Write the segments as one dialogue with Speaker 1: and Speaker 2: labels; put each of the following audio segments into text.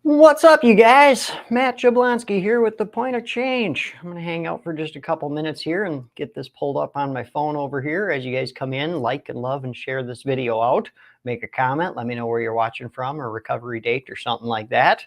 Speaker 1: What's up, you guys? Matt Jablonski here with The Point of Change. I'm going to hang out for just a couple minutes here and get this pulled up on my phone over here. As you guys come in, like and love and share this video out. Make a comment. Let me know where you're watching from or recovery date or something like that.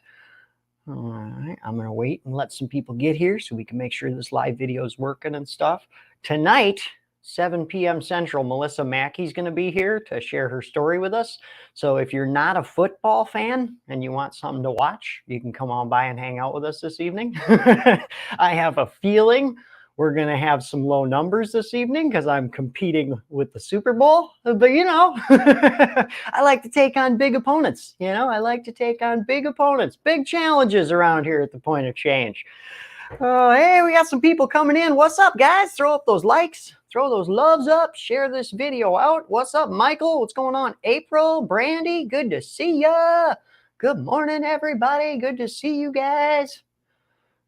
Speaker 1: All right, I'm going to wait and let some people get here so we can make sure this live video is working and stuff. Tonight, 7 p.m. Central, Melissa Mackey's going to be here to share her story with us. So if you're not a football fan and you want something to watch, you can come on by and hang out with us this evening. I have a feeling we're going to have some low numbers this evening because I'm competing with the Super Bowl. But, I like to take on big opponents. I like to take on big opponents, big challenges around here at The Point of Change. Hey, we got some people coming in. What's up, guys? Throw up those likes. Throw those loves up. Share this video out. What's up, Michael? What's going on? April, Brandy, good to see ya. Good morning, everybody. Good to see you guys.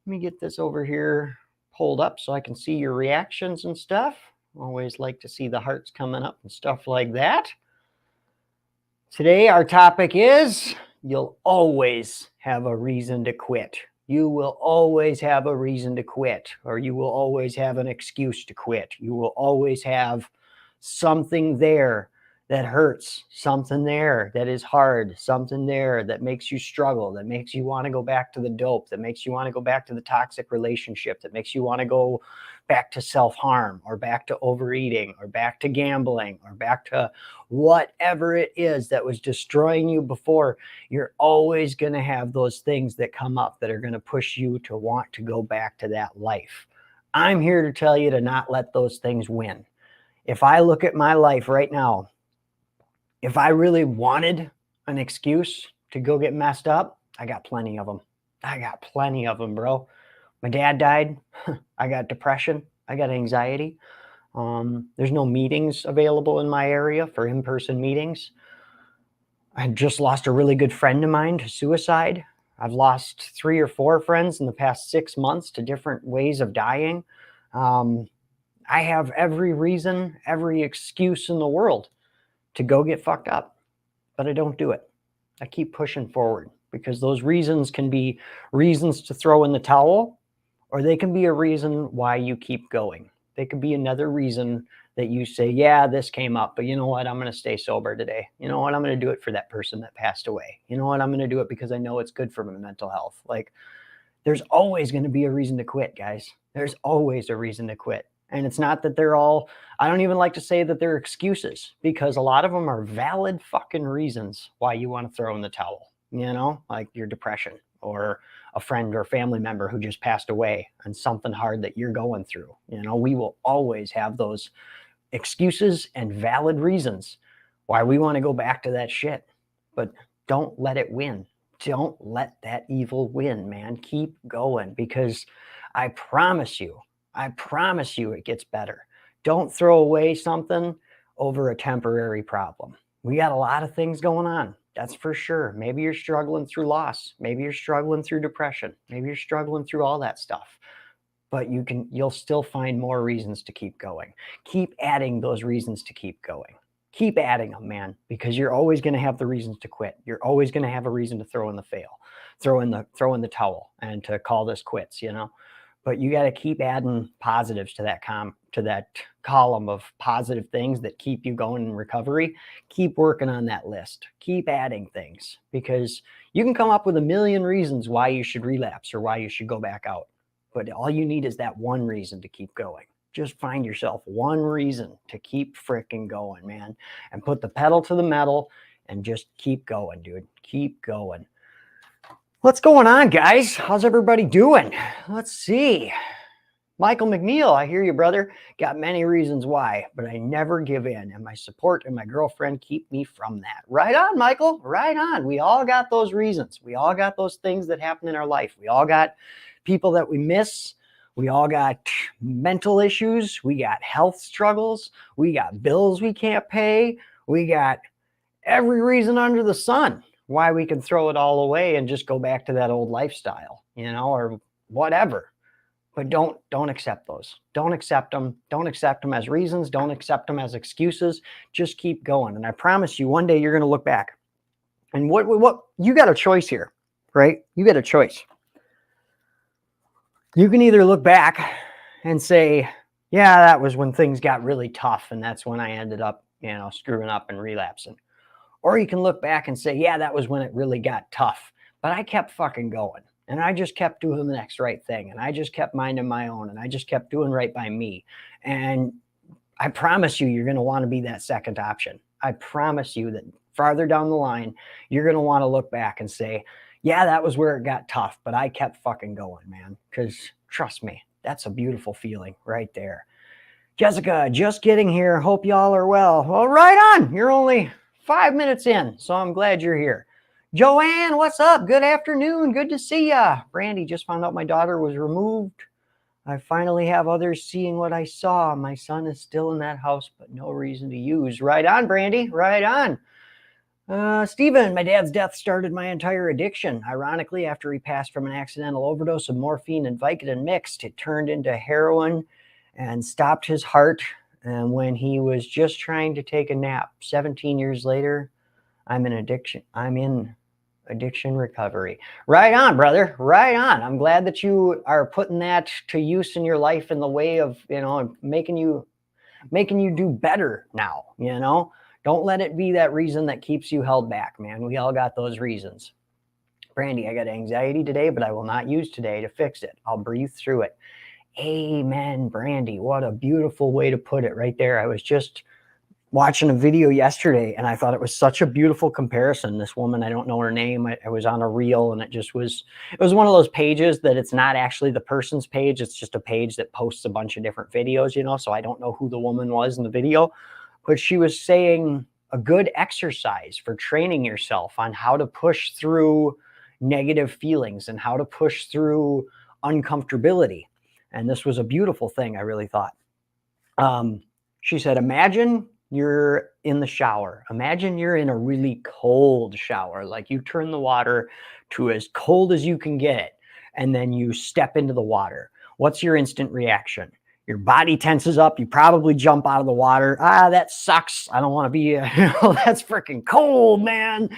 Speaker 1: Let me get this over here pulled up so I can see your reactions and stuff. Always like to see the hearts coming up and stuff like that. Today, our topic is you'll always have a reason to quit. You will always have a reason to quit, or you will always have an excuse to quit. You will always have something there that hurts, something there that is hard, something there that makes you struggle, that makes you want to go back to the dope, that makes you want to go back to the toxic relationship, that makes you want to go back to self-harm or back to overeating or back to gambling or back to whatever it is that was destroying you before. You're always going to have those things that come up that are going to push you to want to go back to that life. I'm here to tell you to not let those things win. If I look at my life right now, if I really wanted an excuse to go get messed up, I got plenty of them. I got plenty of them, bro. My dad died. I got depression. I got anxiety. There's no meetings available in my area for in-person meetings. I just lost a really good friend of mine to suicide. I've lost 3 or 4 friends in the past 6 months to different ways of dying. I have every reason, every excuse in the world to go get fucked up, but I don't do it. I keep pushing forward because those reasons can be reasons to throw in the towel, or they can be a reason why you keep going. They could be another reason that you say, yeah, this came up, but you know what? I'm going to stay sober today. You know what? I'm going to do it for that person that passed away. You know what? I'm going to do it because I know it's good for my mental health. Like, there's always going to be a reason to quit, guys. There's always a reason to quit. And it's not that they're all, I don't even like to say that they're excuses, because a lot of them are valid fucking reasons why you want to throw in the towel, like your depression or a friend or family member who just passed away and something hard that you're going through. We will always have those excuses and valid reasons why we want to go back to that shit, but don't let it win. Don't let that evil win, man. Keep going, because I promise you it gets better. Don't throw away something over a temporary problem. We got a lot of things going on. That's for sure. Maybe you're struggling through loss. Maybe you're struggling through depression. Maybe you're struggling through all that stuff. But you'll still find more reasons to keep going. Keep adding those reasons to keep going. Keep adding them, man, because you're always going to have the reasons to quit. You're always going to have a reason to throw in the towel and to call this quits, But you got to keep adding positives to that column of positive things that keep you going in recovery. Keep working on that list. Keep adding things, because you can come up with a million reasons why you should relapse or why you should go back out. But all you need is that one reason to keep going. Just find yourself one reason to keep freaking going, man, and put the pedal to the metal and just keep going, dude. Keep going. What's going on, guys? How's everybody doing? Let's see. Michael McNeil, I hear you, brother. Got many reasons why, but I never give in. And my support and my girlfriend keep me from that. Right on, Michael. Right on. We all got those reasons. We all got those things that happen in our life. We all got people that we miss. We all got mental issues. We got health struggles. We got bills we can't pay. We got every reason under the sun why we can throw it all away and just go back to that old lifestyle, or whatever. But don't accept those. Don't accept them. Don't accept them as reasons. Don't accept them as excuses. Just keep going. And I promise you, one day you're going to look back. And what you got a choice here, right? You get a choice. You can either look back and say, yeah, that was when things got really tough, and that's when I ended up, screwing up and relapsing. Or you can look back and say, yeah, that was when it really got tough, but I kept fucking going. And I just kept doing the next right thing. And I just kept minding my own. And I just kept doing right by me. And I promise you, you're going to want to be that second option. I promise you that farther down the line, you're going to want to look back and say, yeah, that was where it got tough, but I kept fucking going, man. Because trust me, that's a beautiful feeling right there. Jessica, just getting here. Hope y'all are well. Well, right on. You're only 5 minutes in, so I'm glad you're here. Joanne, what's up? Good afternoon. Good to see ya. Brandy, just found out my daughter was removed. I finally have others seeing what I saw. My son is still in that house, but no reason to use. Right on, Brandy. Right on. Stephen, my dad's death started my entire addiction. Ironically, after he passed from an accidental overdose of morphine and Vicodin mixed, it turned into heroin and stopped his heart. And when he was just trying to take a nap, 17 years later, I'm in addiction recovery. Right on, brother. Right on. I'm glad that you are putting that to use in your life in the way of, making you do better now, Don't let it be that reason that keeps you held back, man. We all got those reasons. Brandy, I got anxiety today, but I will not use today to fix it. I'll breathe through it. Amen, Brandy. What a beautiful way to put it right there. I was just watching a video yesterday and I thought it was such a beautiful comparison. This woman, I don't know her name. I was on a reel and it was one of those pages that it's not actually the person's page. It's just a page that posts a bunch of different videos, so I don't know who the woman was in the video, but she was saying a good exercise for training yourself on how to push through negative feelings and how to push through uncomfortability. And this was a beautiful thing, I really thought. She said, imagine you're in the shower. Imagine you're in a really cold shower, like you turn the water to as cold as you can get it, and then you step into the water. What's your instant reaction? Your body tenses up. You probably jump out of the water. That sucks. I don't want to be, that's freaking cold, man.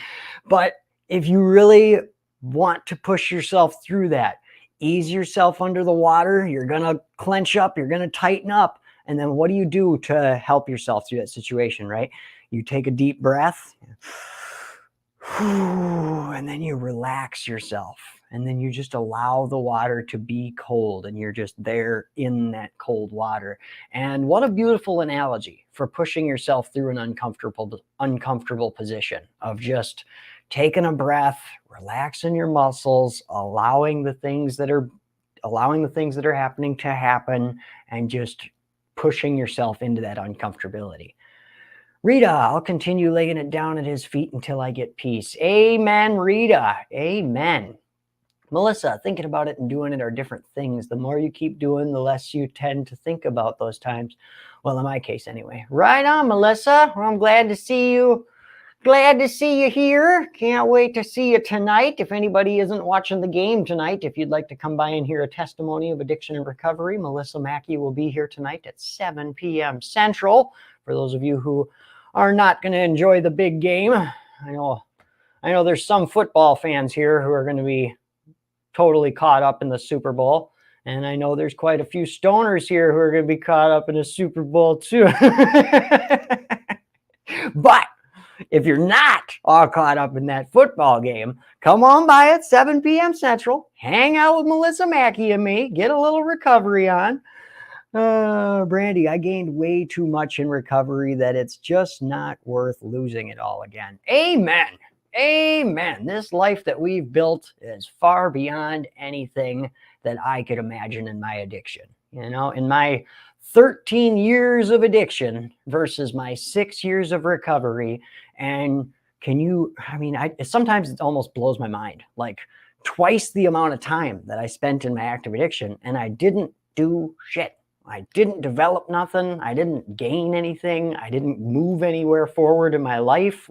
Speaker 1: But if you really want to push yourself through that, ease yourself under the water. You're going to clench up. You're going to tighten up. And then what do you do to help yourself through that situation, right? You take a deep breath, and then you relax yourself. And then you just allow the water to be cold, and you're just there in that cold water. And what a beautiful analogy for pushing yourself through an uncomfortable position of just taking a breath, relaxing your muscles, allowing the things that are happening to happen, and just pushing yourself into that uncomfortability. Rita, I'll continue laying it down at his feet until I get peace. Amen, Rita. Amen. Melissa, thinking about it and doing it are different things. The more you keep doing, the less you tend to think about those times. Well, in my case anyway. Right on, Melissa. Well, I'm glad to see you. Glad to see you here. Can't wait to see you tonight. If anybody isn't watching the game tonight, if you'd like to come by and hear a testimony of addiction and recovery, Melissa Mackey will be here tonight at 7 p.m. Central. For those of you who are not going to enjoy the big game, I know there's some football fans here who are going to be totally caught up in the Super Bowl. And I know there's quite a few stoners here who are going to be caught up in the Super Bowl too. But if you're not all caught up in that football game, come on by at 7 p.m. Central, hang out with Melissa Mackey and me, get a little recovery on. Brandy, I gained way too much in recovery that it's just not worth losing it all again. Amen. Amen. This life that we've built is far beyond anything that I could imagine in my addiction. In my 13 years of addiction versus my 6 years of recovery. And sometimes it almost blows my mind, like twice the amount of time that I spent in my active addiction, and I didn't do shit. I didn't develop nothing. I didn't gain anything. I didn't move anywhere forward in my life,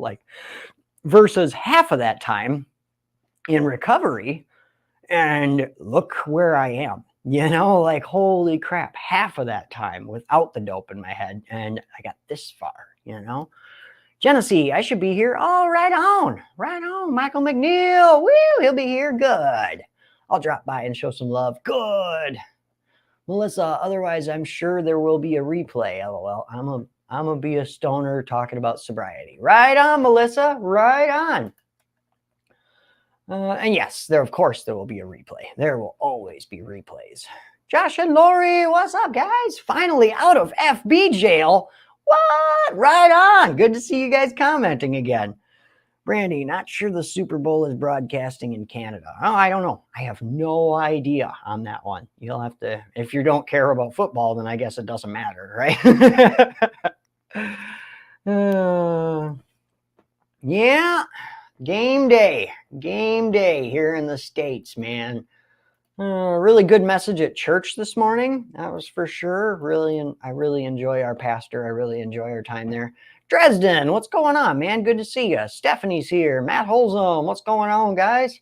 Speaker 1: versus half of that time in recovery. And look where I am. Holy crap, half of that time without the dope in my head. And I got this far, Genesee, I should be here. Oh, right on. Right on. Michael McNeil. Woo, he'll be here. Good. I'll drop by and show some love. Good. Melissa, otherwise I'm sure there will be a replay. LOL. I'm gonna be a stoner talking about sobriety. Right on, Melissa. Right on. And yes, of course there will be a replay. There will always be replays. Josh and Lori, what's up, guys? Finally out of FB jail. What? Right on. Good to see you guys commenting again. Brandy, not sure the Super Bowl is broadcasting in Canada. Oh, I don't know. I have no idea on that one. You'll have to, if you don't care about football, then I guess it doesn't matter, right? Yeah, game day here in the States, man. Really good message at church this morning. That was for sure. I really enjoy our pastor. I really enjoy our time there. Dresden, what's going on, man? Good to see you. Stephanie's here. Matt Holzum, what's going on, guys?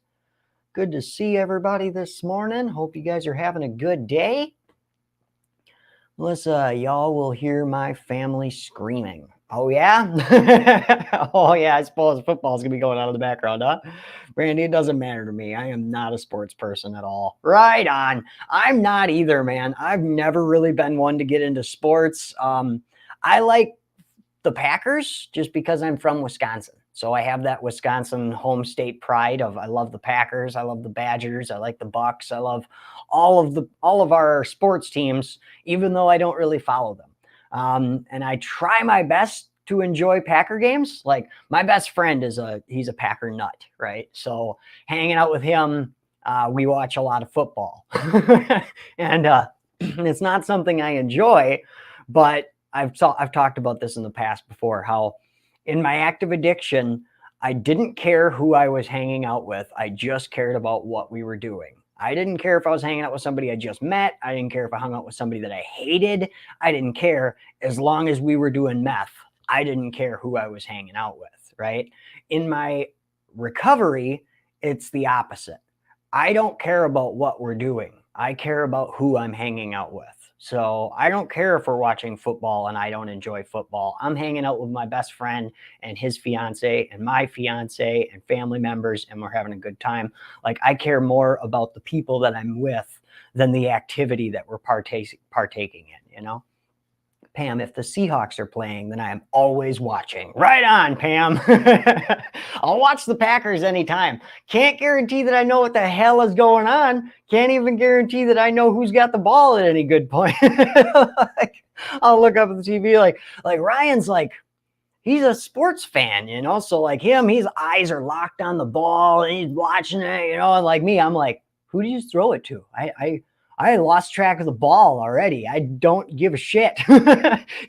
Speaker 1: Good to see everybody this morning. Hope you guys are having a good day. Melissa, y'all will hear my family screaming. Oh, yeah? Oh, yeah, I suppose football's going to be going on in the background, huh? Randy, it doesn't matter to me. I am not a sports person at all. Right on. I'm not either, man. I've never really been one to get into sports. I like the Packers just because I'm from Wisconsin. So I have that Wisconsin home state pride of I love the Packers, I love the Badgers, I like the Bucks, I love all of our sports teams, even though I don't really follow them. And I try my best to enjoy Packer games. Like my best friend he's a Packer nut, right? So hanging out with him, we watch a lot of football. And it's not something I enjoy, but I've talked about this in the past before, how in my active addiction, I didn't care who I was hanging out with. I just cared about what we were doing. I didn't care if I was hanging out with somebody I just met. I didn't care if I hung out with somebody that I hated. I didn't care as long as we were doing meth. I didn't care who I was hanging out with, right? In my recovery, it's the opposite. I don't care about what we're doing. I care about who I'm hanging out with. So I don't care if we're watching football and I don't enjoy football. I'm hanging out with my best friend and his fiance and my fiance and family members, and we're having a good time. Like I care more about the people that I'm with than the activity that we're partaking in, you know? Pam, if the Seahawks are playing, then I am always watching. Right on, Pam. I'll watch the Packers anytime. Can't guarantee that I know what the hell is going on. Can't even guarantee that I know who's got the ball at any good point. Like, I'll look up at the TV like Ryan's like, he's a sports fan, you know? So like him, his eyes are locked on the ball and he's watching it, you know? And like me, I'm like, who do you throw it to? I lost track of the ball already. I don't give a shit.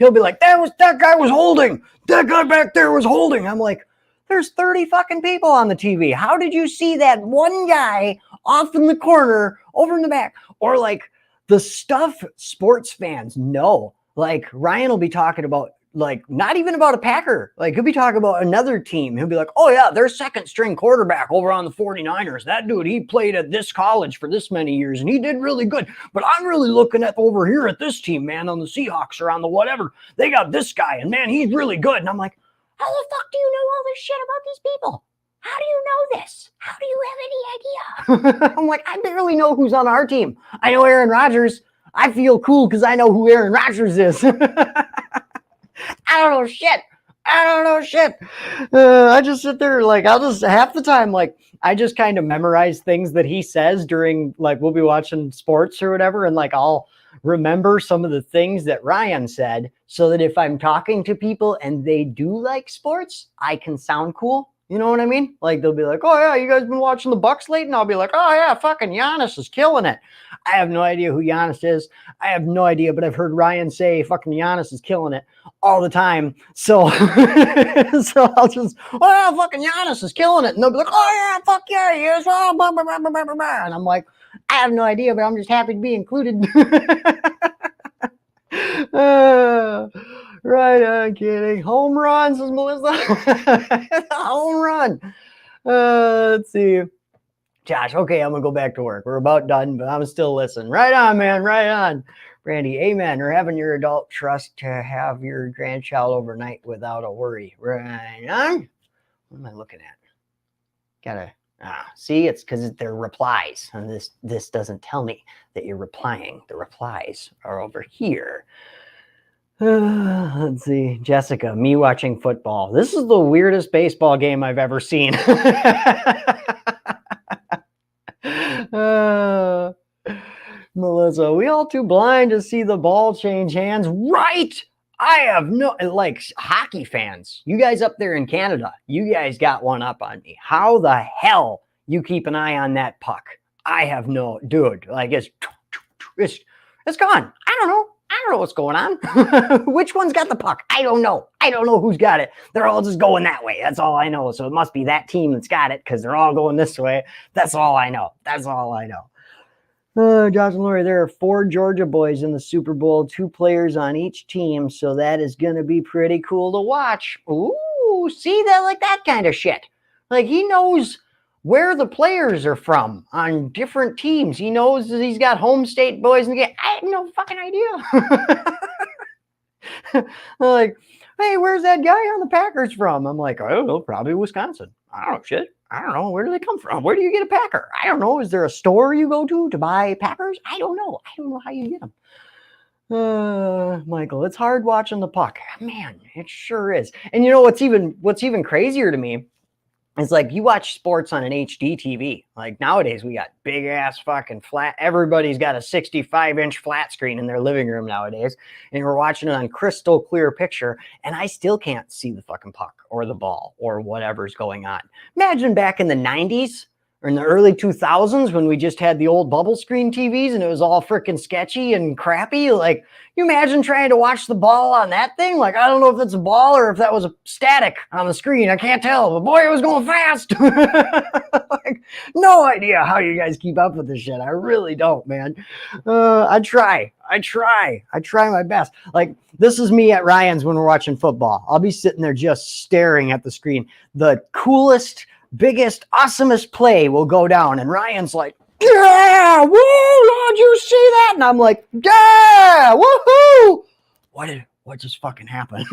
Speaker 1: He'll be like, that guy was holding. That guy back there was holding. I'm like, there's 30 fucking people on the TV. How did you see that one guy off in the corner over in the back? Or like the stuff sports fans know. Like Ryan will be talking about, like, not even about a Packer. Like, he'll be talking about another team. He'll be like, oh, yeah, their second string quarterback over on the 49ers. That dude, he played at this college for this many years, and he did really good. But I'm really looking at over here at this team, man, on the Seahawks or on the whatever. They got this guy, and, man, he's really good. And I'm like, how the fuck do you know all this shit about these people? How do you know this? How do you have any idea? I'm like, I barely know who's on our team. I know Aaron Rodgers. I feel cool because I know who Aaron Rodgers is. I don't know shit. I just sit there like I'll just half the time like I just kind of memorize things that he says during like we'll be watching sports or whatever, and like I'll remember some of the things that Ryan said so that if I'm talking to people and they do like sports, I can sound cool. You know what I mean? Like they'll be like, "Oh yeah, you guys been watching the Bucks late?" And I'll be like, "Oh yeah, fucking Giannis is killing it." I have no idea who Giannis is. I have no idea, but I've heard Ryan say fucking Giannis is killing it all the time. So, so I'll just, oh yeah, fucking Giannis is killing it. And they'll be like, oh yeah, fuck yeah, he is. Oh, blah, blah, blah, blah, blah, blah. And I'm like, I have no idea, but I'm just happy to be included. Right, I'm kidding. Home run, says Melissa. Home run. Let's see. Josh, okay, I'm going to go back to work. We're about done, but I'm still listening. Right on, man, right on. Brandy, amen. Or having your adult trust to have your grandchild overnight without a worry. Right on. What am I looking at? Gotta see, it's because they're replies, and this doesn't tell me that you're replying. The replies are over here. Let's see, Jessica, me watching football. This is the weirdest baseball game I've ever seen. Melissa, we all too blind to see the ball change hands, right? I have no, like, hockey fans, you guys up there in Canada, you guys got one up on me. How the hell you keep an eye on that puck? I have no, dude, like, it's gone. I don't know what's going on. Which one's got the puck? I don't know who's got it. They're all just going that way. That's all I know. So it must be that team that's got it, because they're all going this way. That's all I know. Josh and Lori, there are 4 Georgia boys in the Super Bowl, 2 players on each team, so that is going to be pretty cool to watch. Ooh, see, that, like, that kind of shit. Like, he knows where the players are from on different teams. He knows that he's got home state boys in the game. I had no fucking idea. Like, hey, where's that guy on the Packers from? I'm like, I don't know, probably Wisconsin. I don't know, shit. I don't know. Where do they come from? Where do you get a Packer? I don't know. Is there a store you go to buy Packers? I don't know. I don't know how you get them. Michael, it's hard watching the puck. Man, it sure is. And you know what's even crazier to me is, like, you watch sports on an HD TV. Like, nowadays we got big ass fucking flat. Everybody's got a 65-inch flat screen in their living room nowadays, and we're watching it on crystal clear picture, and I still can't see the fucking puck or the ball or whatever's going on. Imagine back in the 90s or in the early 2000s when we just had the old bubble screen TVs and it was all freaking sketchy and crappy. Like, you imagine trying to watch the ball on that thing? Like, I don't know if that's a ball or if that was a static on the screen. I can't tell, but boy, it was going fast. Like, no idea how you guys keep up with this shit. I really don't, man. I try my best. Like, this is me at Ryan's when we're watching football. I'll be sitting there just staring at the screen. The coolest, biggest, awesomest play will go down, and Ryan's like, yeah, woo, did you see that? And I'm like, yeah, woohoo. What just fucking happened?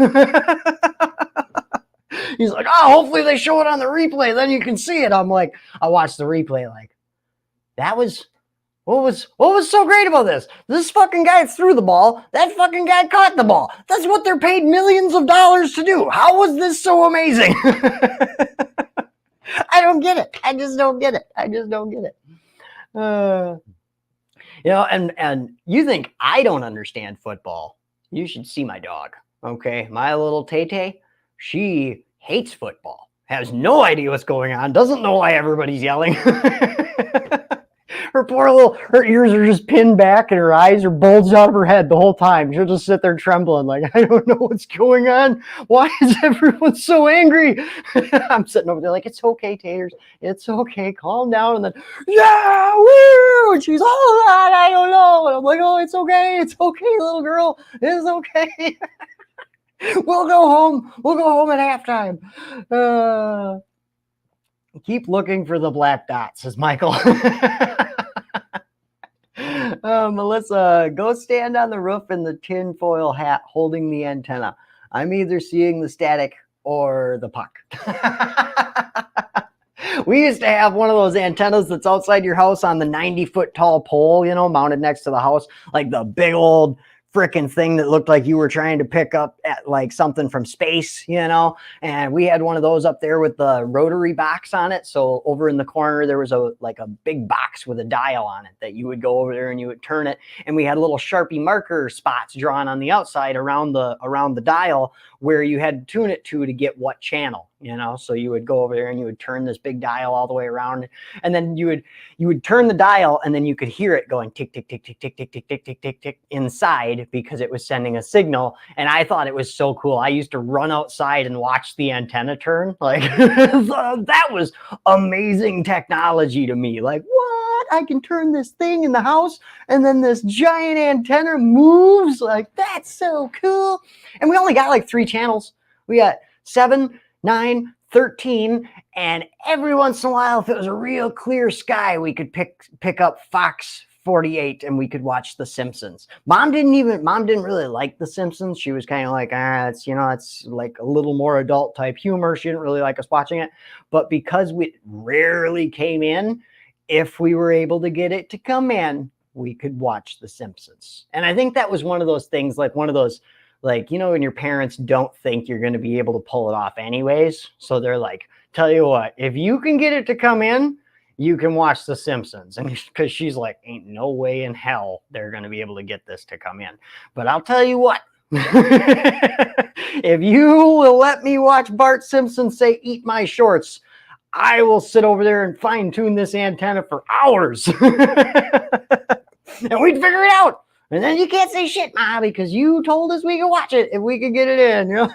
Speaker 1: He's like, oh, hopefully they show it on the replay, then you can see it. I'm like, I watched the replay, like, that was, what was so great about this? This fucking guy threw the ball. That fucking guy caught the ball. That's what they're paid millions of dollars to do. How was this so amazing? I don't get it. I just don't get it. You know, and you think I don't understand football. You should see my dog. Okay, my little Tay-Tay, she hates football. Has no idea what's going on. Doesn't know why everybody's yelling. Her ears are just pinned back and her eyes are bulged out of her head the whole time. She'll just sit there trembling like, I don't know what's going on. Why is everyone so angry? I'm sitting over there like, it's okay, Taters. It's okay. Calm down. And then, yeah, woo! And she's, oh, God, I don't know. And I'm like, oh, it's okay. It's okay, little girl. It's okay. We'll go home. We'll go home at halftime. Keep looking for the black dots, says Michael. Melissa, go stand on the roof in the tinfoil hat holding the antenna. I'm either seeing the static or the puck. We used to have one of those antennas that's outside your house on the 90-foot tall pole, you know, mounted next to the house, like the big old freaking thing that looked like you were trying to pick up at like something from space, you know. And we had one of those up there with the rotary box on it. So over in the corner there was a big box with a dial on it that you would go over there and you would turn it, and we had little Sharpie marker spots drawn on the outside around the dial where you had to tune it to get what channel, you know. So you would go over there and you would turn this big dial all the way around, and then you would turn the dial, and then you could hear it going tick tick tick tick tick tick tick tick tick tick tick inside because it was sending a signal. And I thought it was so cool. I used to run outside and watch the antenna turn. Like that was amazing technology to me. Like, what? I can turn this thing in the house and then this giant antenna moves. Like, that's so cool. And we only got like 3 channels. We got 7, 9, 13, and every once in a while, if it was a real clear sky, we could pick up Fox 48 and we could watch The Simpsons. Mom didn't really like The Simpsons. She was kind of like, it's, you know, it's like a little more adult type humor. She didn't really like us watching it. But because we rarely came in, if we were able to get it to come in, we could watch The Simpsons. And I think that was one of those things, like one of those, like, you know, when your parents don't think you're going to be able to pull it off anyways. So they're like, tell you what, if you can get it to come in, you can watch The Simpsons. And because she's like, ain't no way in hell they're going to be able to get this to come in. But I'll tell you what, if you will let me watch Bart Simpson say, eat my shorts, I will sit over there and fine tune this antenna for hours. And we'd figure it out. And then you can't say shit, Ma, because you told us we could watch it if we could get it in, you know?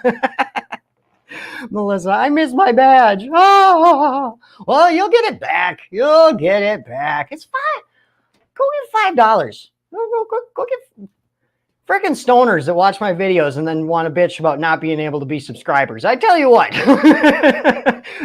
Speaker 1: Melissa, I miss my badge. Oh, well, you'll get it back. You'll get it back. It's fine. Go get $5. Go get freaking stoners that watch my videos and then want to bitch about not being able to be subscribers. I tell you what,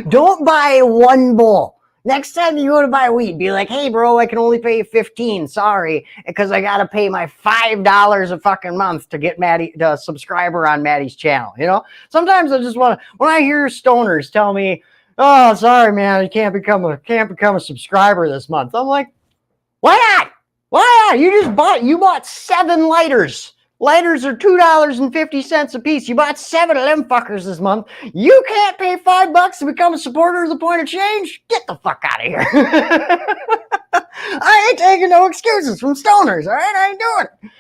Speaker 1: don't buy one bowl. Next time you go to buy weed, be like, hey, bro, I can only pay you $15. Sorry, because I got to pay my $5 a fucking month to get the subscriber on Maddie's channel. You know, sometimes I just want to, when I hear stoners tell me, oh, sorry, man, you can't become a subscriber this month. I'm like, why not? Why not? You bought 7 lighters. Lighters are $2.50 a piece. You bought 7 of them fuckers this month. You can't pay $5 to become a supporter of the Point of Change? Get the fuck out of here. I ain't taking no excuses from stoners, all right? I ain't doing it.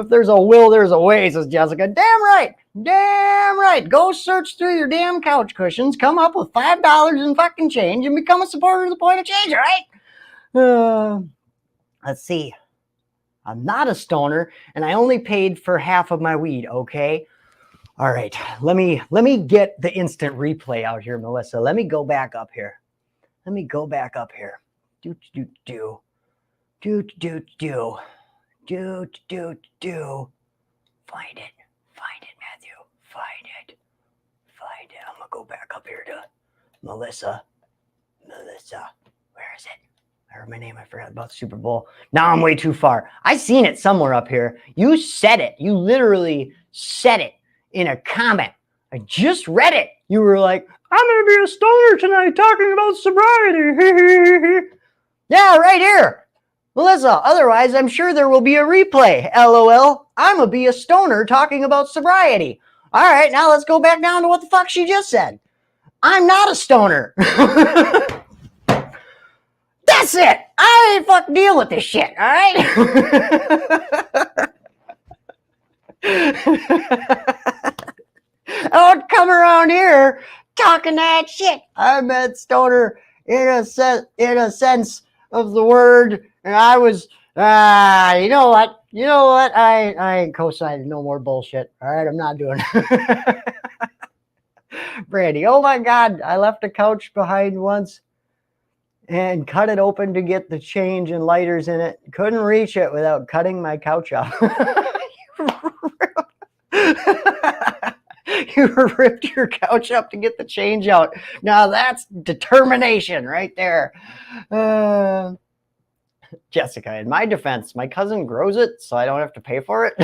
Speaker 1: If there's a will, there's a way, says Jessica. Damn right. Damn right. Go search through your damn couch cushions, come up with $5 in fucking change, and become a supporter of the Point of Change, all right? Let's see. I'm not a stoner, and I only paid for half of my weed, okay? All right, let me get the instant replay out here, Melissa. Let me go back up here. Do. Find it, Matthew. Find it. I'm gonna go back up here to Melissa. Where is it? I heard my name. I forgot about the Super Bowl. Now I'm way too far. I seen it somewhere up here. You said it. You literally said it in a comment. I just read it. You were like, I'm going to be a stoner tonight talking about sobriety. Yeah, right here. Melissa, otherwise I'm sure there will be a replay. LOL. I'm going to be a stoner talking about sobriety. All right, now let's go back down to what the fuck she just said. I'm not a stoner. That's it. I ain't fucking deal with this shit, all right? Don't come around here talking that shit. I meant stoner in a sense of the word, and I was, you know what? I ain't co-signing no more bullshit, all right? I'm not doing it. Brandy, oh my God, I left a couch behind once and cut it open to get the change and lighters in it. Couldn't reach it without cutting my couch off. You ripped your couch up to get the change out. Now that's determination right there. Jessica, in my defense, my cousin grows it, so I don't have to pay for it.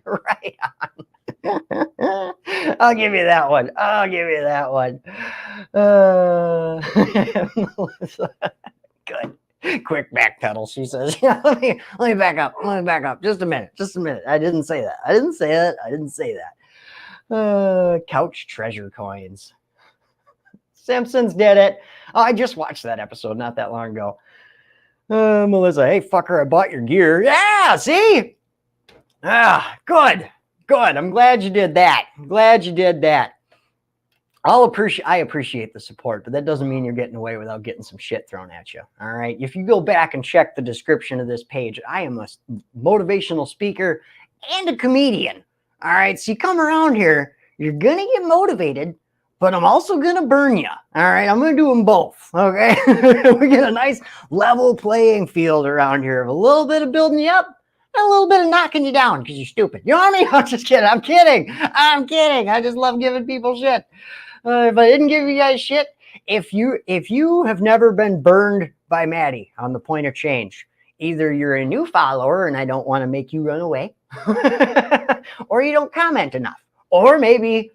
Speaker 1: Right on. I'll give you that one. Good. Quick backpedal, she says. Yeah, let me back up. Just a minute. I didn't say that. Couch treasure coins. Simpsons did it. Oh, I just watched that episode not that long ago. Melissa, hey fucker, I bought your gear. Yeah, see? Good. I'm glad you did that. I appreciate the support, but that doesn't mean you're getting away without getting some shit thrown at you. All right. If you go back and check the description of this page, I am a motivational speaker and a comedian. All right. So you come around here, you're going to get motivated, but I'm also going to burn you. All right. I'm going to do them both. Okay. We get a nice level playing field around here of a little bit of building you up. A little bit of knocking you down because you're stupid. You know what I mean? I'm just kidding. I'm kidding. I just love giving people shit. If I didn't give you guys shit, if you have never been burned by Maddie on the Point of Change. Either you're a new follower and I don't want to make you run away, or you don't comment enough, or maybe,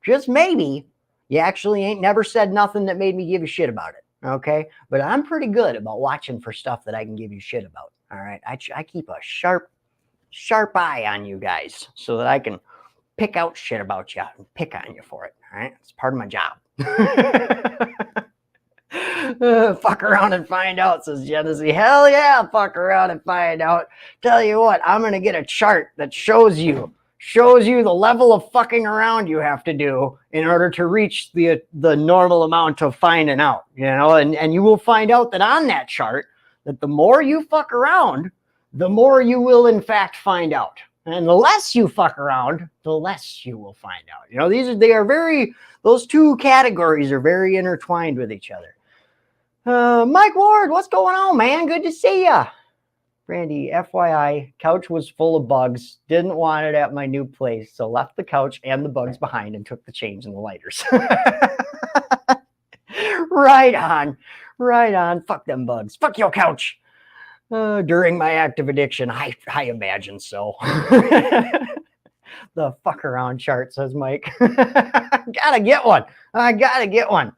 Speaker 1: just maybe, you actually ain't never said nothing that made me give a shit about it. Okay, but I'm pretty good about watching for stuff that I can give you shit about. All right, I keep a sharp eye on you guys so that I can pick out shit about you and pick on you for it. All right, it's part of my job. Fuck around and find out, says Genesee. Hell yeah, fuck around and find out. Tell you what, I'm gonna get a chart that shows you the level of fucking around you have to do in order to reach the normal amount of finding out, you know, and you will find out that on that chart that the more you fuck around, the more you will in fact find out. And the less you fuck around, the less you will find out. You know, those two categories are very intertwined with each other. Mike Ward, what's going on, man? Good to see ya. Brandy, FYI, couch was full of bugs. Didn't want it at my new place, so left the couch and the bugs behind and took the change and the lighters. Right on. Fuck them bugs. Fuck your couch. During my active addiction, I imagine so. The fuck around chart, says Mike. Gotta get one. I gotta get one.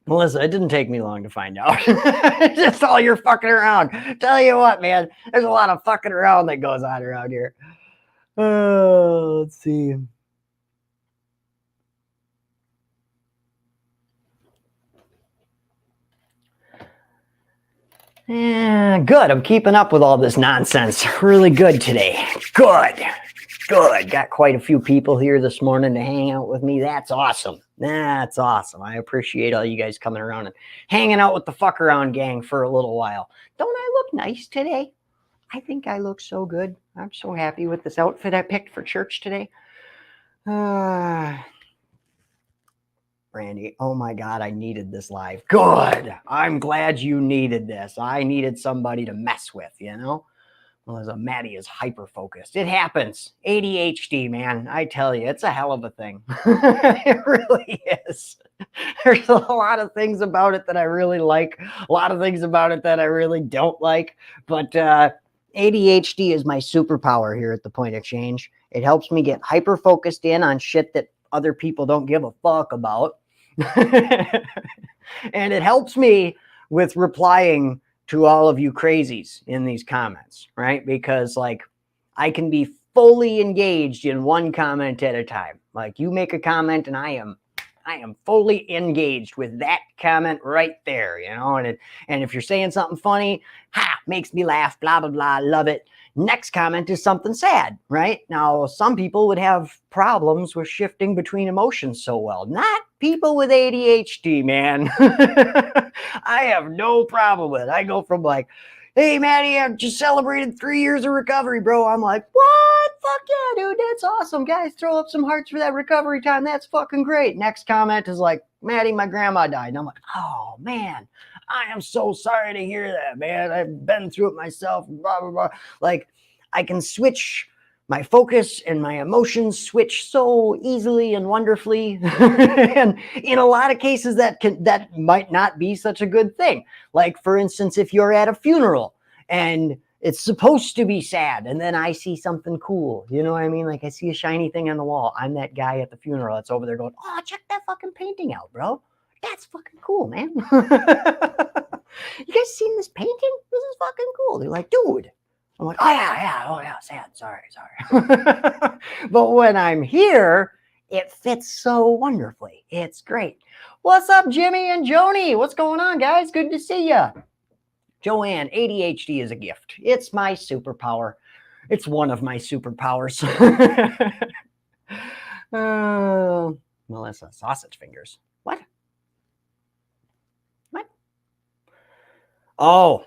Speaker 1: Melissa, it didn't take me long to find out. Just all your fucking around. Tell you what, man, there's a lot of fucking around that goes on around here. Let's see. Yeah, good. I'm keeping up with all this nonsense. Really good today. Good. Got quite a few people here this morning to hang out with me. That's awesome. I appreciate all you guys coming around and hanging out with the fuck around gang for a little while. Don't I look nice today? I think I look so good. I'm so happy with this outfit I picked for church today. Brandy, oh my God, I needed this live. Good. I'm glad you needed this. I needed somebody to mess with, you know? Well, as a Maddie is hyper-focused. It happens. ADHD, man. I tell you, it's a hell of a thing. It really is. There's a lot of things about it that I really like. A lot of things about it that I really don't like. But ADHD is my superpower here at the Point of Change. It helps me get hyper-focused in on shit that other people don't give a fuck about. And it helps me with replying to all of you crazies in these comments, right? Because like I can be fully engaged in one comment at a time. Like you make a comment and I am fully engaged with that comment right there, you know? And if you're saying something funny, makes me laugh, blah, blah, blah, love it. Next comment is something sad, right? Now, some people would have problems with shifting between emotions so well. Not people with ADHD, man. I have no problem with it. I go from like, hey, Maddie, I just celebrated 3 years of recovery, bro. I'm like, what? Fuck yeah, dude. That's awesome. Guys, throw up some hearts for that recovery time. That's fucking great. Next comment is like, Maddie, my grandma died. And I'm like, oh, man. I am so sorry to hear that, man. I've been through it myself, blah, blah, blah. Like, I can switch my focus and my emotions switch so easily and wonderfully. And in a lot of cases, that might not be such a good thing. Like, for instance, if you're at a funeral and it's supposed to be sad, and then I see something cool. You know what I mean? Like, I see a shiny thing on the wall. I'm that guy at the funeral that's over there going, oh, check that fucking painting out, bro. That's fucking cool, man. You guys seen this painting? This is fucking cool. They're like, dude. I'm like, oh yeah, sad, sorry. But when I'm here, it fits so wonderfully. It's great. What's up, Jimmy and Joni? What's going on, guys? Good to see ya. Joanne, ADHD is a gift. It's my superpower. It's one of my superpowers. Melissa, sausage fingers. What? Oh,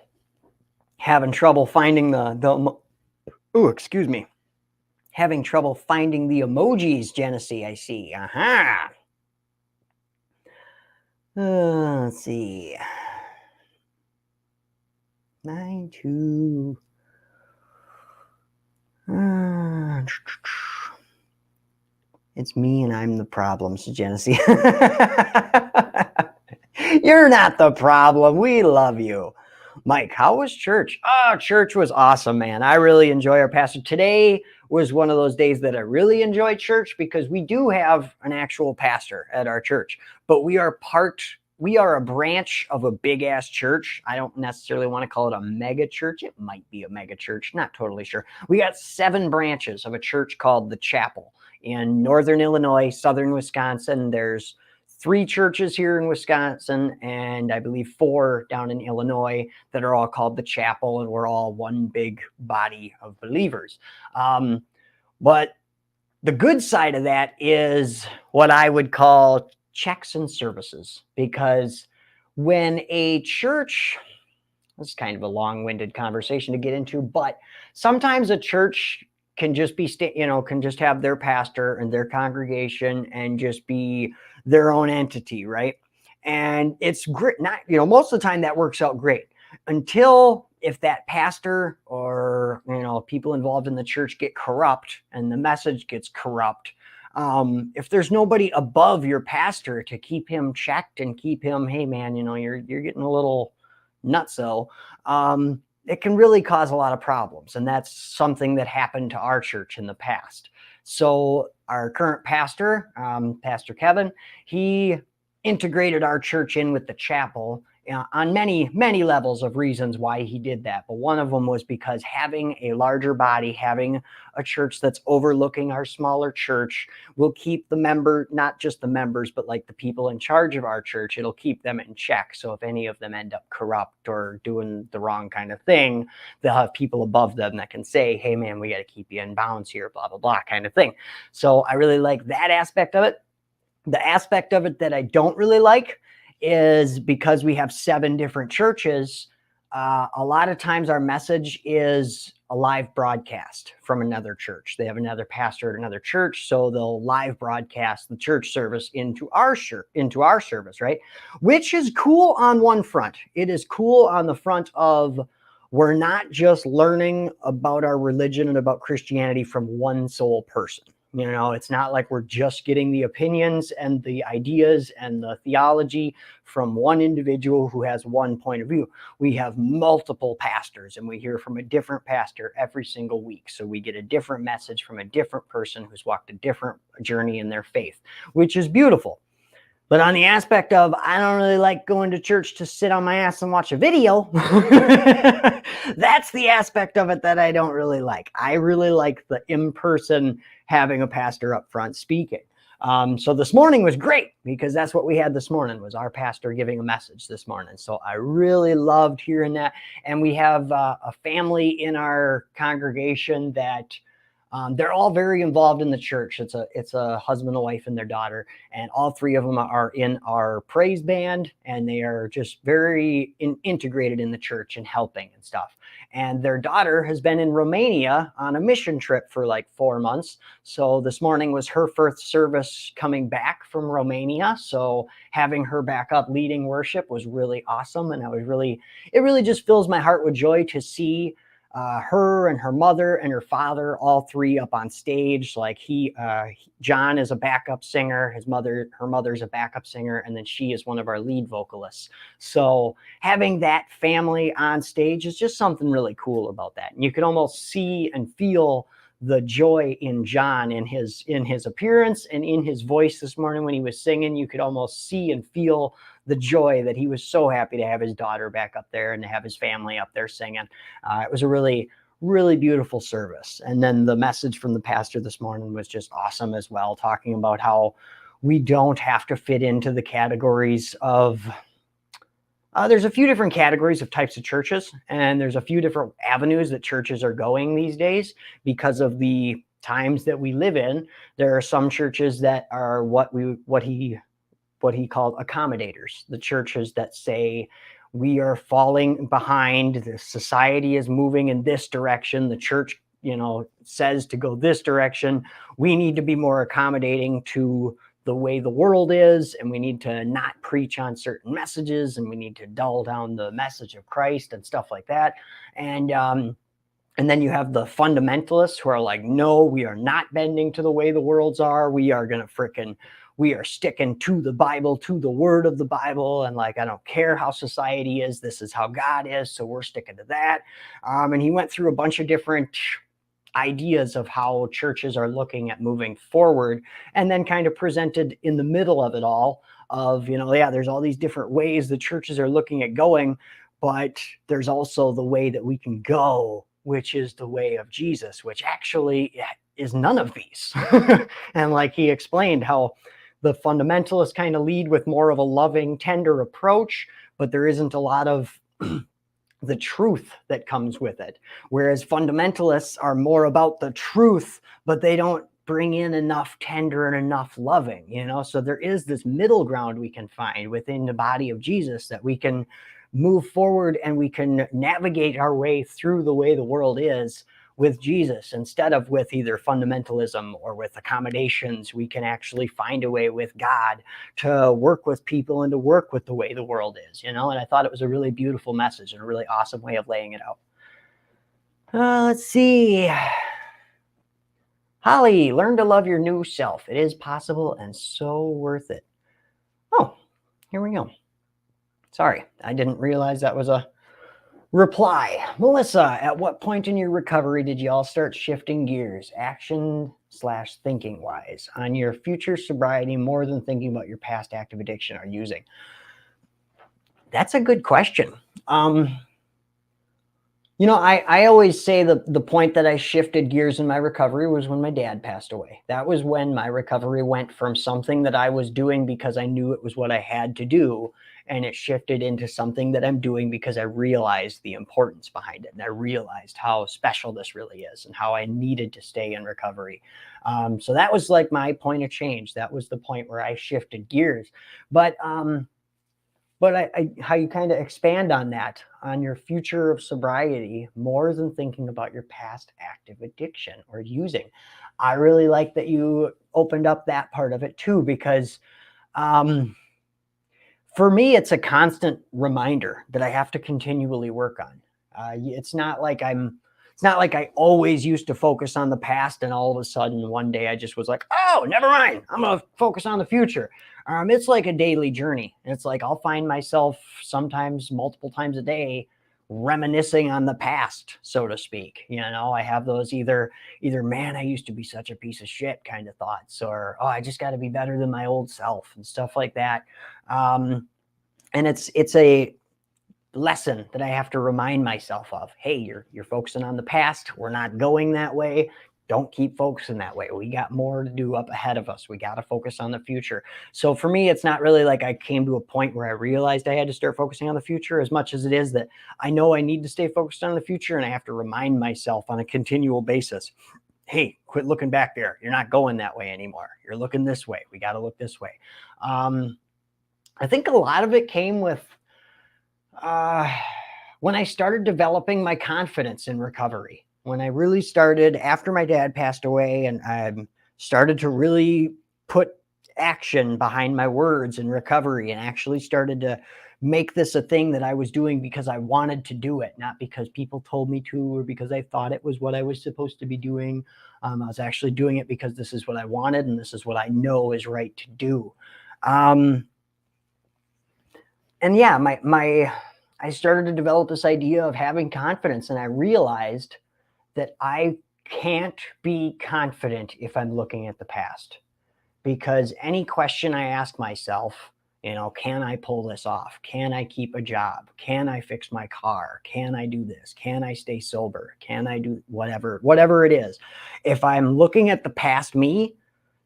Speaker 1: having trouble finding having trouble finding the emojis, Genesee, I see. Let's see. 92. It's me and I'm the problem, so Genesee. You're not the problem. We love you. Mike, how was church? Oh, church was awesome, man. I really enjoy our pastor. Today was one of those days that I really enjoy church because we do have an actual pastor at our church, but we are a branch of a big ass church. I don't necessarily want to call it a mega church. It might be a mega church, not totally sure. We got 7 branches of a church called the Chapel in northern Illinois, southern Wisconsin. There's 3 churches here in Wisconsin, and I believe 4 down in Illinois that are all called the Chapel, and we're all one big body of believers. But the good side of that is what I would call checks and services, because when a church, this is kind of a long-winded conversation to get into, but sometimes a church can just be, can just have their pastor and their congregation and just be their own entity, right? And it's great. Not, most of the time that works out great until if that pastor or, people involved in the church get corrupt and the message gets corrupt. If there's nobody above your pastor to keep him checked and keep him, hey man, you're getting a little nutso, it can really cause a lot of problems. And that's something that happened to our church in the past. So our current pastor, Pastor Kevin, he integrated our church in with the Chapel on many, many levels of reasons why he did that. But one of them was because having a larger body, having a church that's overlooking our smaller church will keep the member, not just the members, but like the people in charge of our church, it'll keep them in check. So if any of them end up corrupt or doing the wrong kind of thing, they'll have people above them that can say, hey man, we got to keep you in bounds here, blah, blah, blah kind of thing. So I really like that aspect of it. The aspect of it that I don't really like is because we have 7 different churches. A lot of times our message is a live broadcast from another church. They have another pastor at another church, so they'll live broadcast the church service into our service, right? Which is cool on one front. It is cool on the front of we're not just learning about our religion and about Christianity from one sole person. It's not like we're just getting the opinions and the ideas and the theology from one individual who has one point of view. We have multiple pastors and we hear from a different pastor every single week. So we get a different message from a different person who's walked a different journey in their faith, which is beautiful. But on the aspect of, I don't really like going to church to sit on my ass and watch a video. That's the aspect of it that I don't really like. I really like the in-person having a pastor up front speaking. So this morning was great because that's what we had this morning was our pastor giving a message this morning. So I really loved hearing that. And we have a family in our congregation that they're all very involved in the church. It's a husband, a wife, and their daughter, and all 3 of them are in our praise band, and they are just very integrated in the church and helping and stuff. And their daughter has been in Romania on a mission trip for like 4 months. So this morning was her first service coming back from Romania. So having her back up leading worship was really awesome, and it really just fills my heart with joy to see her and her mother and her father, all 3 up on stage. Like John is a backup singer, her mother's a backup singer, and then she is one of our lead vocalists. So having that family on stage is just something really cool about that. And you can almost see and feel the joy in John in his appearance and in his voice this morning when he was singing. You could almost see and feel the joy that he was so happy to have his daughter back up there and to have his family up there singing. It was a really, really beautiful service. And then the message from the pastor this morning was just awesome as well, talking about how we don't have to fit into the categories of there's a few different categories of types of churches, and there's a few different avenues that churches are going these days because of the times that we live in. There are some churches that are what he called accommodators, the churches that say we are falling behind, the society is moving in this direction, the church says to go this direction, we need to be more accommodating to the way the world is, and we need to not preach on certain messages, and we need to dull down the message of Christ and stuff like that. And then you have the fundamentalists who are like, no, we are not bending to the way the worlds are. We are going to we are sticking to the Bible, to the word of the Bible. And like, I don't care how society is. This is how God is. So we're sticking to that. And he went through a bunch of different ideas of how churches are looking at moving forward, and then kind of presented in the middle of it all of, there's all these different ways the churches are looking at going, but there's also the way that we can go, which is the way of Jesus, which actually is none of these. And like he explained how the fundamentalists kind of lead with more of a loving, tender approach, but there isn't a lot of the truth that comes with it. Whereas fundamentalists are more about the truth, but they don't bring in enough tender and enough loving, So there is this middle ground we can find within the body of Jesus that we can move forward and we can navigate our way through the way the world is with Jesus, instead of with either fundamentalism or with accommodations. We can actually find a way with God to work with people and to work with the way the world is, And I thought it was a really beautiful message and a really awesome way of laying it out. Let's see. Holly, learn to love your new self. It is possible and so worth it. Oh, here we go. Sorry, I didn't realize that was a reply. Melissa, at what point in your recovery did you all start shifting gears, action/thinking wise, on your future sobriety more than thinking about your past active addiction or using? That's a good question. I always say the point that I shifted gears in my recovery was when my dad passed away. That was when my recovery went from something that I was doing because I knew it was what I had to do, and it shifted into something that I'm doing because I realized the importance behind it. And I realized how special this really is and how I needed to stay in recovery. So that was like my point of change. That was the point where I shifted gears. But how you kind of expand on that, on your future of sobriety, more than thinking about your past active addiction or using. I really like that you opened up that part of it too, because for me, it's a constant reminder that I have to continually work on. It's not like I always used to focus on the past and all of a sudden one day I just was like, oh, never mind, I'm going to focus on the future. It's like a daily journey. It's like I'll find myself sometimes multiple times a day reminiscing on the past, so to speak. I have those either, man, I used to be such a piece of shit kind of thoughts, or, oh, I just got to be better than my old self and stuff like that. And it's a lesson that I have to remind myself of. Hey, you're focusing on the past. We're not going that way. Don't keep focusing that way. We got more to do up ahead of us. We got to focus on the future. So for me, it's not really like I came to a point where I realized I had to start focusing on the future, as much as it is that I know I need to stay focused on the future, and I have to remind myself on a continual basis, hey, quit looking back there. You're not going that way anymore. You're looking this way. We got to look this way. I think a lot of it came with when I started developing my confidence in recovery. When I really started, after my dad passed away, and I started to really put action behind my words in recovery, and actually started to make this a thing that I was doing because I wanted to do it, not because people told me to or because I thought it was what I was supposed to be doing. I was actually doing it because this is what I wanted and this is what I know is right to do. And yeah, I started to develop this idea of having confidence, and I realized that I can't be confident if I'm looking at the past, because any question I ask myself, can I pull this off? Can I keep a job? Can I fix my car? Can I do this? Can I stay sober? Can I do whatever it is? If I'm looking at the past me,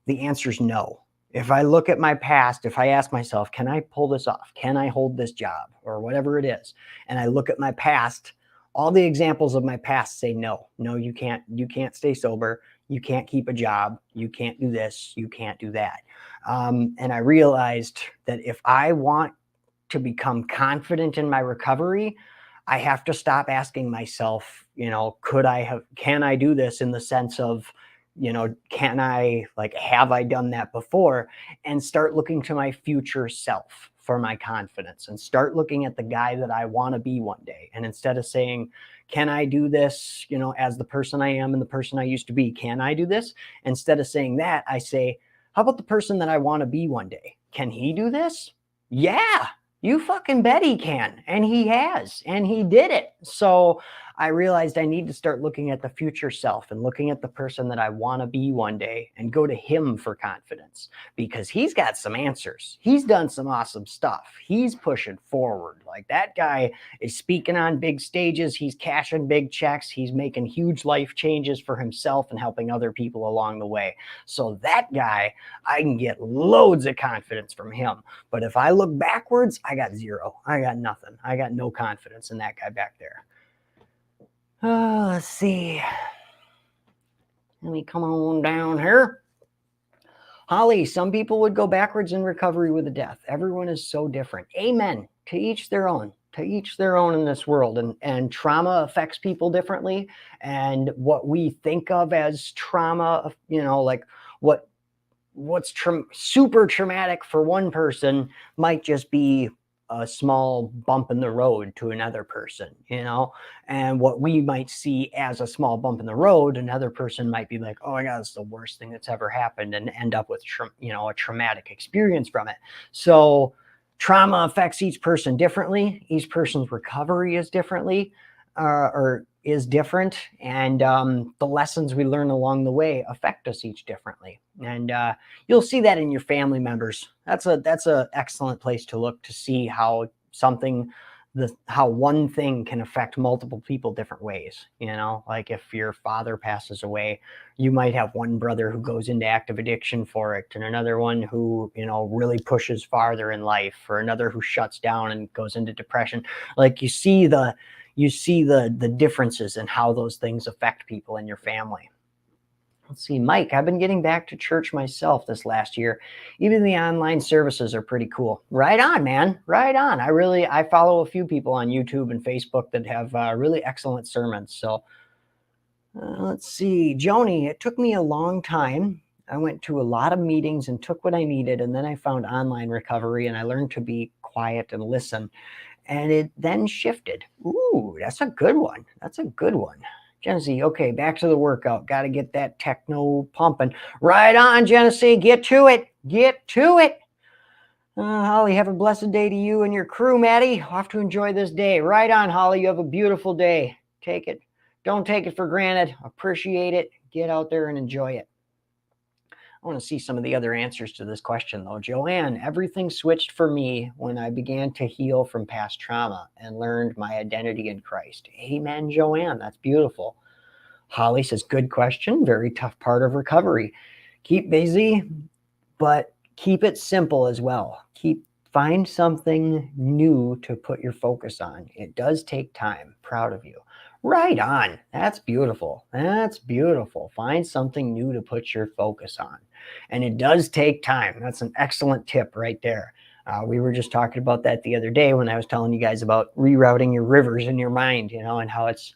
Speaker 1: the answer is no. If I look at my past, if I ask myself, can I pull this off? Can I hold this job or whatever it is? And I look at my past, all the examples of my past say no, you can't stay sober. You can't keep a job. You can't do this. You can't do that. And I realized that if I want to become confident in my recovery, I have to stop asking myself, can I do this, in the sense of, can I, have I done that before? And start looking to my future self for my confidence, and start looking at the guy that I want to be one day. And instead of saying, can I do this, as the person I am and the person I used to be, can I do this? Instead of saying that, I say, How about the person that I want to be one day? Can he do this? Yeah, you fucking bet he can. And he has, and he did it. So I realized I need to start looking at the future self and looking at the person that I want to be one day and go to him for confidence, because he's got some answers. He's done some awesome stuff. He's pushing forward. Like, that guy is speaking on big stages. He's cashing big checks. He's making huge life changes for himself and helping other people along the way. So that guy, I can get loads of confidence from him. But if I look backwards, I got zero. I got nothing. I got no confidence in that guy back there. Let's see. Let me come on down here. Holly, some people would go backwards in recovery with a death. Everyone is so different. Amen. To each their own. To each their own in this world. And trauma affects people differently. And what we think of as trauma, you know, like what's super traumatic for one person might just be a small bump in the road to another person, you know, and what we might see as a small bump in the road, another person might be like, oh my God, it's the worst thing that's ever happened, and end up with, you know, a traumatic experience from it. So trauma affects each person differently. Each person's recovery is different, and the lessons we learn along the way affect us each differently. And you'll see that in your family members. That's a excellent place to look to see how how one thing can affect multiple people different ways. You know, like if your father passes away, you might have one brother who goes into active addiction for it, and another one who, you know, really pushes farther in life, or another who shuts down and goes into depression. Like, you see the differences in how those things affect people in your family. Let's see, Mike, I've been getting back to church myself this last year. Even the online services are pretty cool. Right on, man. Right on. I follow a few people on YouTube and Facebook that have really excellent sermons. So let's see, Joni, it took me a long time. I went to a lot of meetings and took what I needed. And then I found online recovery, and I learned to be quiet and listen. And it then shifted. Ooh, that's a good one. That's a good one. Genesee, okay, back to the workout. Got to get that techno pumping. Right on, Genesee. Get to it. Get to it. Holly, have a blessed day to you and your crew, Maddie. Off to enjoy this day. Right on, Holly. You have a beautiful day. Take it. Don't take it for granted. Appreciate it. Get out there and enjoy it. I want to see some of the other answers to this question, though. Joanne, everything switched for me when I began to heal from past trauma and learned my identity in Christ. Amen, Joanne. That's beautiful. Holly says, good question. Very tough part of recovery. Keep busy, but keep it simple as well. Find something new to put your focus on. It does take time. Proud of you. Right on. That's beautiful. That's beautiful. Find something new to put your focus on. And it does take time. That's an excellent tip right there. We were just talking about that the other day when I was telling you guys about rerouting your rivers in your mind, you know, and how it's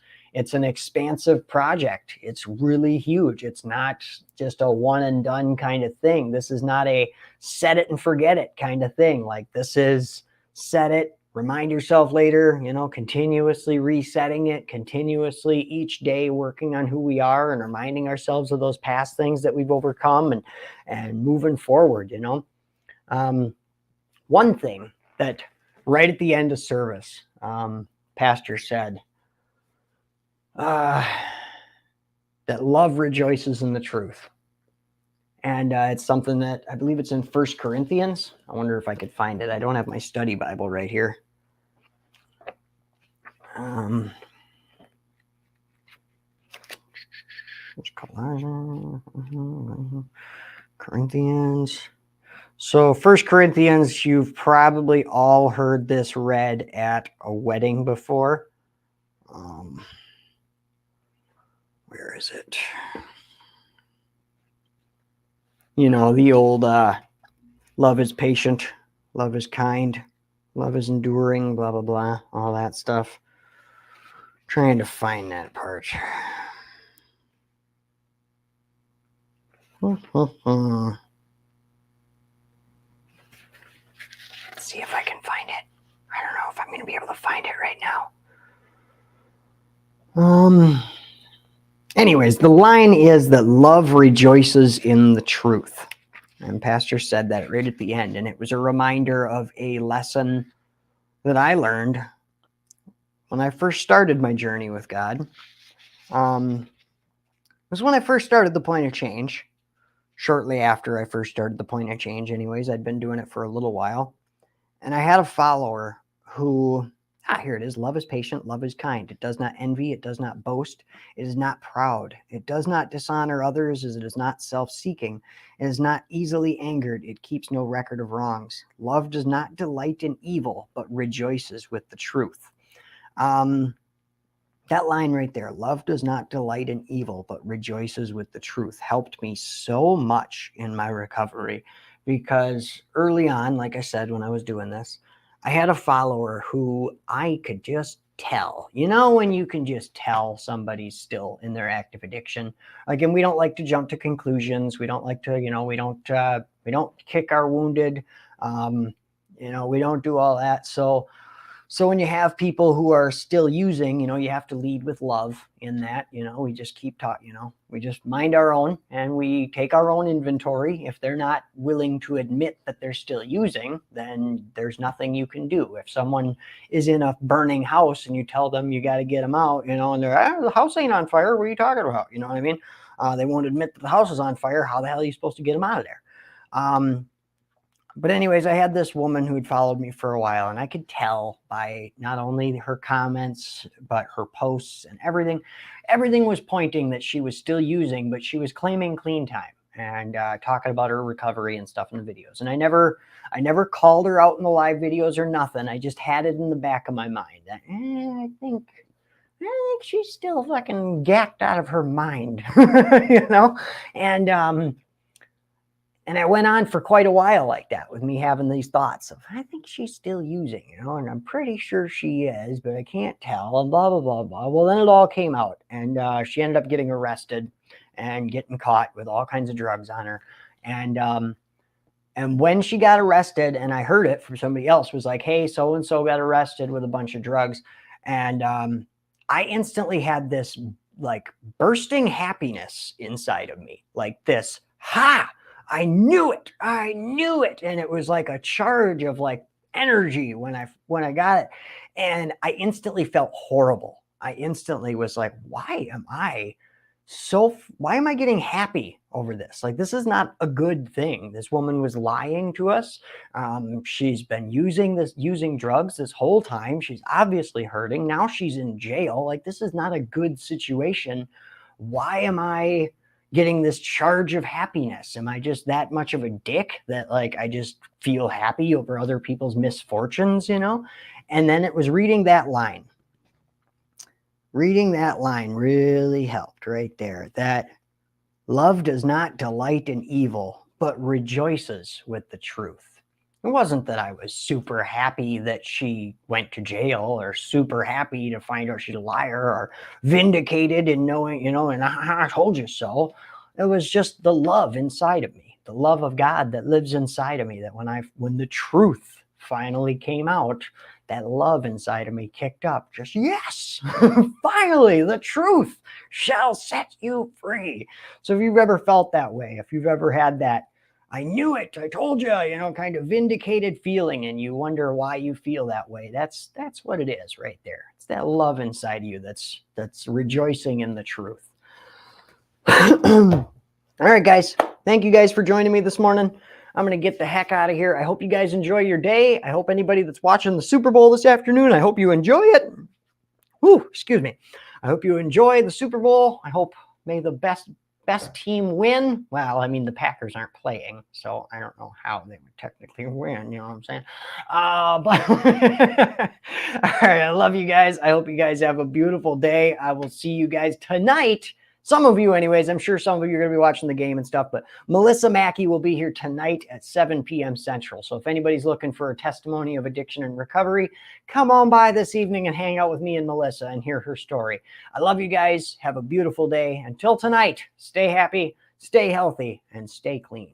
Speaker 1: an expansive project. It's really huge. It's not just a one and done kind of thing. This is not a set it and forget it kind of thing. Like, this is set it, remind yourself later, you know, continuously resetting it, continuously each day working on who we are and reminding ourselves of those past things that we've overcome and moving forward, you know. One thing that right at the end of service, Pastor said, that love rejoices in the truth. And it's something that I believe it's in 1 Corinthians. I wonder if I could find it. I don't have my study Bible right here. Corinthians. So 1 Corinthians, you've probably all heard this read at a wedding before. Where is it? You know, the old love is patient, love is kind, love is enduring, blah, blah, blah, all that stuff. Trying to find that part. Let's see if I can find it. I don't know if I'm going to be able to find it right now. Anyways, the line is that love rejoices in the truth. And Pastor said that right at the end. And it was a reminder of a lesson that I learned when I first started my journey with God. It was when I first started the Point of Change. Shortly after I first started the Point of Change, anyways, I'd been doing it for a little while. And I had a follower who, here it is, love is patient, love is kind. It does not envy, it does not boast, it is not proud, it does not dishonor others, it is not self-seeking, it is not easily angered, it keeps no record of wrongs. Love does not delight in evil, but rejoices with the truth. That line right there, love does not delight in evil, but rejoices with the truth, helped me so much in my recovery, because early on, like I said, when I was doing this, I had a follower who I could just tell, when you can just tell somebody's still in their active addiction. Again, we don't like to jump to conclusions. We don't like to, we don't kick our wounded. We don't do all that. So when you have people who are still using, you have to lead with love in that, we just keep talking, we just mind our own and we take our own inventory. If they're not willing to admit that they're still using, then there's nothing you can do. If someone is in a burning house and you tell them you got to get them out, and they're, the house ain't on fire. What are you talking about? You know what I mean? They won't admit that the house is on fire. How the hell are you supposed to get them out of there? But anyways, I had this woman who had followed me for a while, and I could tell by not only her comments, but her posts and everything. Everything was pointing that she was still using, but she was claiming clean time and talking about her recovery and stuff in the videos. And I never called her out in the live videos or nothing. I just had it in the back of my mind that I think she's still fucking gacked out of her mind, And I went on for quite a while like that, with me having these thoughts of, I think she's still using, and I'm pretty sure she is, but I can't tell, and blah, blah, blah, blah. Well, then it all came out, and she ended up getting arrested and getting caught with all kinds of drugs on her. And when she got arrested, and I heard it from somebody else, was like, hey, so-and-so got arrested with a bunch of drugs. And I instantly had this like bursting happiness inside of me, like this, I knew it. And it was like a charge of like energy when I got it. And I instantly felt horrible. I instantly was like, why am I getting happy over this? Like, this is not a good thing. This woman was lying to us. She's been using drugs this whole time. She's obviously hurting. Now she's in jail. Like, this is not a good situation. Why am I getting this charge of happiness? Am I just that much of a dick that like I just feel happy over other people's misfortunes, And then it was reading that line. Reading that line really helped right there. That love does not delight in evil, but rejoices with the truth. It wasn't that I was super happy that she went to jail, or super happy to find out she's a liar, or vindicated in knowing, and I told you so. It was just the love inside of me, the love of God that lives inside of me, that when the truth finally came out, that love inside of me kicked up. Just, yes, finally, the truth shall set you free. So if you've ever felt that way, if you've ever had that, I knew it, I told you, kind of vindicated feeling, and you wonder why you feel that way, that's what it is right there. It's that love inside of you that's rejoicing in the truth. All right, guys. Thank you guys for joining me this morning. I'm going to get the heck out of here. I hope you guys enjoy your day. I hope anybody that's watching the Super Bowl this afternoon, I hope you enjoy it. Excuse me. I hope you enjoy the Super Bowl. I hope may the best team win. Well, I mean, the Packers aren't playing, so I don't know how they would technically win. You know what I'm saying? But all right, I love you guys. I hope you guys have a beautiful day. I will see you guys tonight. Some of you anyways. I'm sure some of you are going to be watching the game and stuff, but Melissa Mackey will be here tonight at 7 p.m. Central. So if anybody's looking for a testimony of addiction and recovery, come on by this evening and hang out with me and Melissa and hear her story. I love you guys. Have a beautiful day. Until tonight, stay happy, stay healthy, and stay clean.